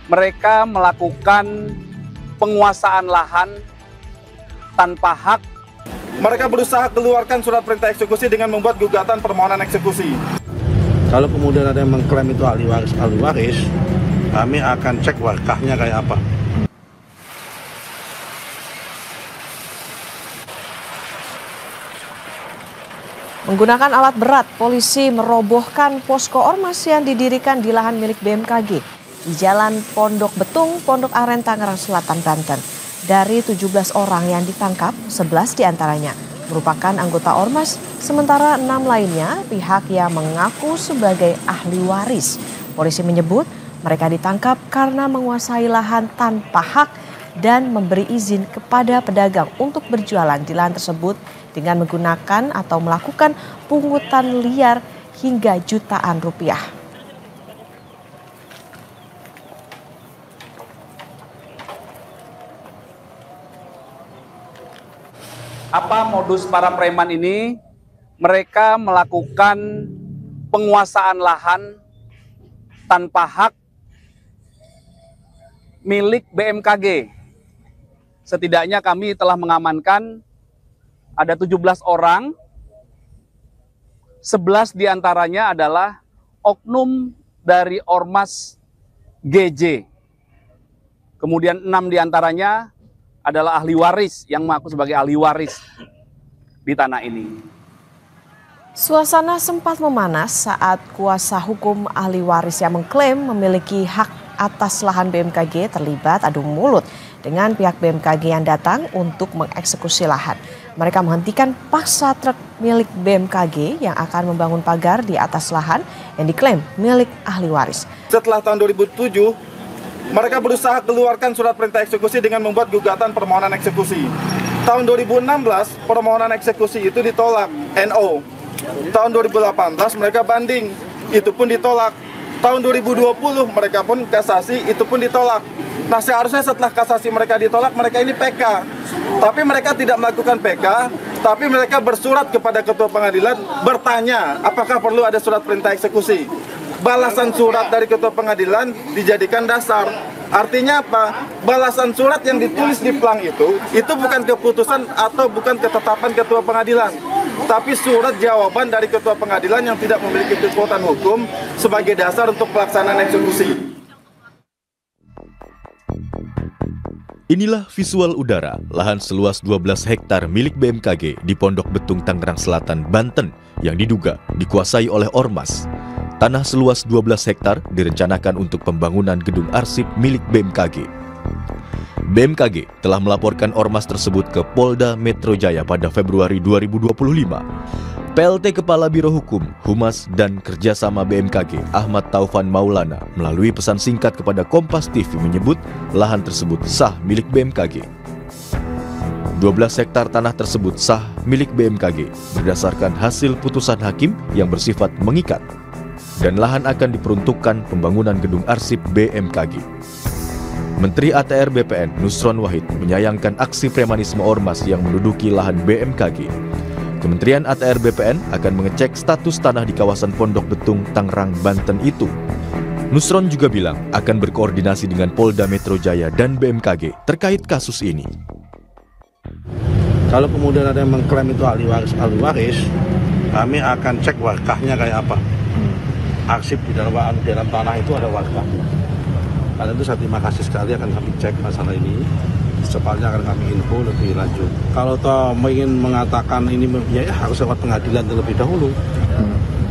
mereka melakukan penguasaan lahan tanpa hak. Mereka berusaha keluarkan surat perintah eksekusi dengan membuat gugatan permohonan eksekusi. Kalau kemudian ada yang mengklaim itu ahli waris, kami akan cek wakahnya kayak apa. Menggunakan alat berat, polisi merobohkan posko ormas yang didirikan di lahan milik BMKG di Jalan Pondok Betung, Pondok Aren, Tangerang Selatan, Banten. Dari 17 orang yang ditangkap, 11 diantaranya merupakan anggota ormas, sementara 6 lainnya pihak yang mengaku sebagai ahli waris. Polisi menyebut mereka ditangkap karena menguasai lahan tanpa hak dan memberi izin kepada pedagang untuk berjualan di lahan tersebut dengan menggunakan atau melakukan pungutan liar hingga jutaan rupiah. Apa modus para preman ini? Mereka melakukan penguasaan lahan tanpa hak milik BMKG. Setidaknya kami telah mengamankan ada 17 orang, 11 diantaranya adalah oknum dari Ormas GJ. Kemudian 6 diantaranya adalah ahli waris yang mengaku sebagai ahli waris di tanah ini. Suasana sempat memanas saat kuasa hukum ahli waris yang mengklaim memiliki hak atas lahan BMKG terlibat adu mulut dengan pihak BMKG yang datang untuk mengeksekusi lahan. Mereka menghentikan paksa truk milik BMKG yang akan membangun pagar di atas lahan yang diklaim milik ahli waris. Setelah tahun 2007, mereka berusaha keluarkan surat perintah eksekusi dengan membuat gugatan permohonan eksekusi. Tahun 2016, permohonan eksekusi itu ditolak, NO. Tahun 2018 mereka banding, itu pun ditolak. Tahun 2020 mereka pun kasasi, itu pun ditolak. Nah, seharusnya setelah kasasi mereka ditolak, mereka ini PK. Tapi mereka tidak melakukan PK, tapi mereka bersurat kepada ketua pengadilan bertanya apakah perlu ada surat perintah eksekusi. Balasan surat dari ketua pengadilan dijadikan dasar. Artinya apa? Balasan surat yang ditulis di plang itu bukan keputusan atau bukan ketetapan ketua pengadilan, tapi surat jawaban dari ketua pengadilan yang tidak memiliki kekuatan hukum sebagai dasar untuk pelaksanaan eksekusi. Inilah visual udara lahan seluas 12 hektar milik BMKG di Pondok Betung, Tangerang Selatan, Banten yang diduga dikuasai oleh ormas. Tanah seluas 12 hektar direncanakan untuk pembangunan gedung arsip milik BMKG. BMKG telah melaporkan ormas tersebut ke Polda Metro Jaya pada Februari 2025. PLT Kepala Biro Hukum, Humas, dan Kerjasama BMKG Ahmad Taufan Maulana melalui pesan singkat kepada Kompas TV menyebut lahan tersebut sah milik BMKG. 12 hektar tanah tersebut sah milik BMKG berdasarkan hasil putusan hakim yang bersifat mengikat, dan lahan akan diperuntukkan pembangunan gedung arsip BMKG. Menteri ATR BPN Nusron Wahid menyayangkan aksi premanisme ormas yang menduduki lahan BMKG. Kementerian ATR BPN akan mengecek status tanah di kawasan Pondok Betung, Tangerang, Banten itu. Nusron juga bilang akan berkoordinasi dengan Polda Metro Jaya dan BMKG terkait kasus ini. Kalau kemudian ada yang mengklaim itu ahli waris, kami akan cek wakahnya kayak apa. Arsip di dalam tanah itu ada wakahnya. Karena itu saya terima kasih sekali akan kami cek masalah ini. Secepatnya akan kami info lebih lanjut. Kalau toh ingin mengatakan ini ya harus lewat pengadilan terlebih dahulu.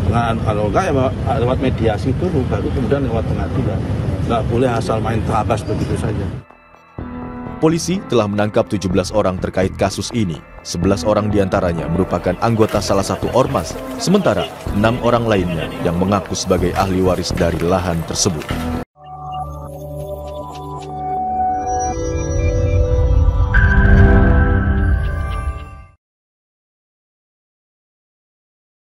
Kalau enggak ya lewat mediasi dulu, baru kemudian lewat pengadilan. Nggak boleh asal main terabas begitu saja. Polisi telah menangkap 17 orang terkait kasus ini. 11 orang diantaranya merupakan anggota salah satu ormas, sementara 6 orang lainnya yang mengaku sebagai ahli waris dari lahan tersebut.